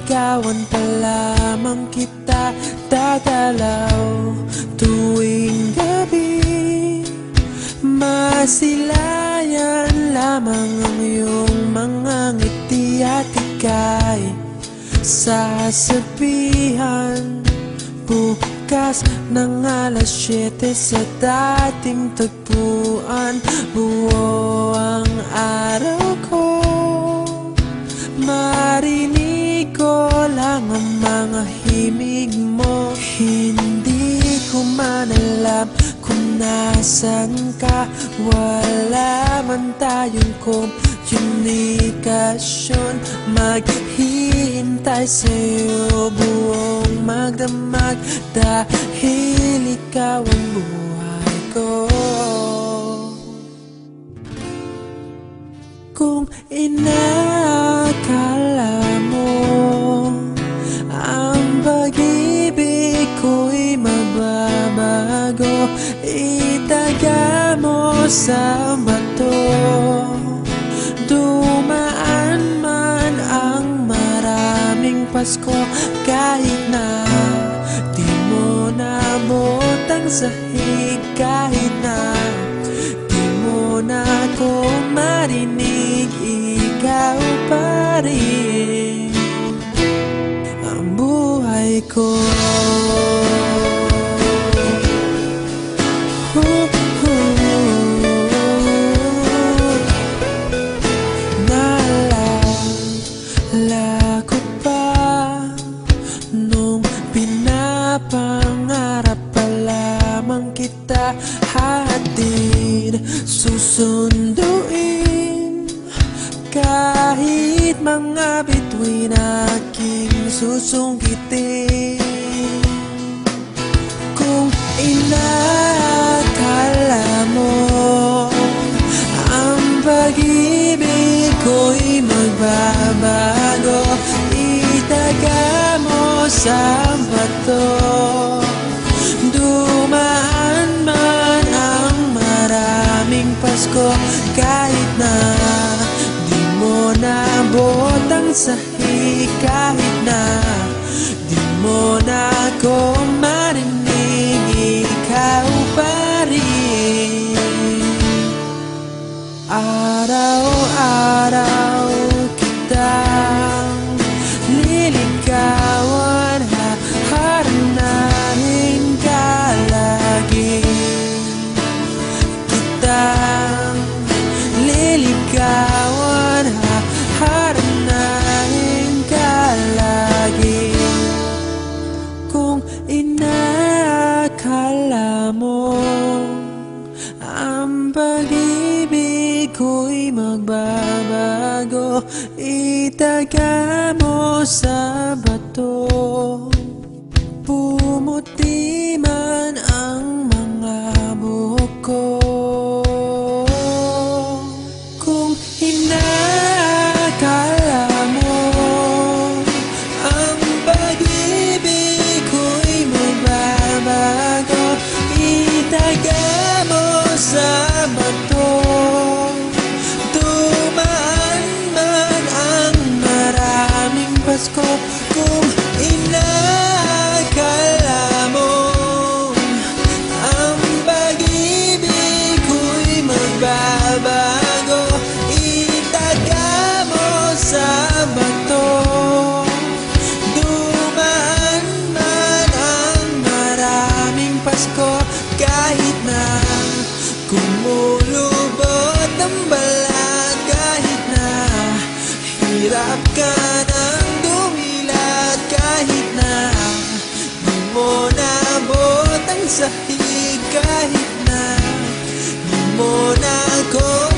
Liligawan pa lamang kita dadalaw tuwing gabi. Masilayan lamang ang iyong mga ngiti at ika'y sasabihan bukas ng alas 7 sa dating tagpuan. Buo ang araw ko, marinig ko lang ang mga himig mo. Hindi ko man alam kung nasan ka, wala man tayong komunikasyon. Maghihintay sa'yo buong magdamag dahil ikaw ang buhay ko. Kung inakala mo ang pag-ibig ko'y mababago, itaga mo sa bato. Dumaan man ang maraming Pasko, kahit na di mo nabot ang sahig, kahit na di mo na ako marinig, ikaw pa rin ang buhay ko. Naalala ko pa nung pinapangarap pa lamang kita, hatid susunduin kahit mga bituin aking susungkitin. Kung inakala mo ang pag-ibig ko'y magbabago, itaga mo sa bato. Dumaan man ang maraming Pasko, kahit na di mo nabot ang sahig, kahit na di mo na ako marinig, ikaw pa rin. Araw-araw kitang liligawan, haharanahin ka lagi. Kitang liligawan, haharanahin ka lagi. Kung inakala mo ang pag-ibig ko'y magbabago, itaga mo sa bato. Pumuti man ang mga buhok ko. Kung inakala mo ang pag-ibig ko'y magbabago, itaga mo sa bato. Dumaan man ang maraming Pasko, kung inakala mo ang pag-ibig ko'y magbabago, itaga mo sa bato. Dumaan man ang maraming Pasko, kahit na kumulubot ang balat, kahit na hirap ka ng dumilat, kahit na di mo nabot ang sahig, kahit na di mo na ako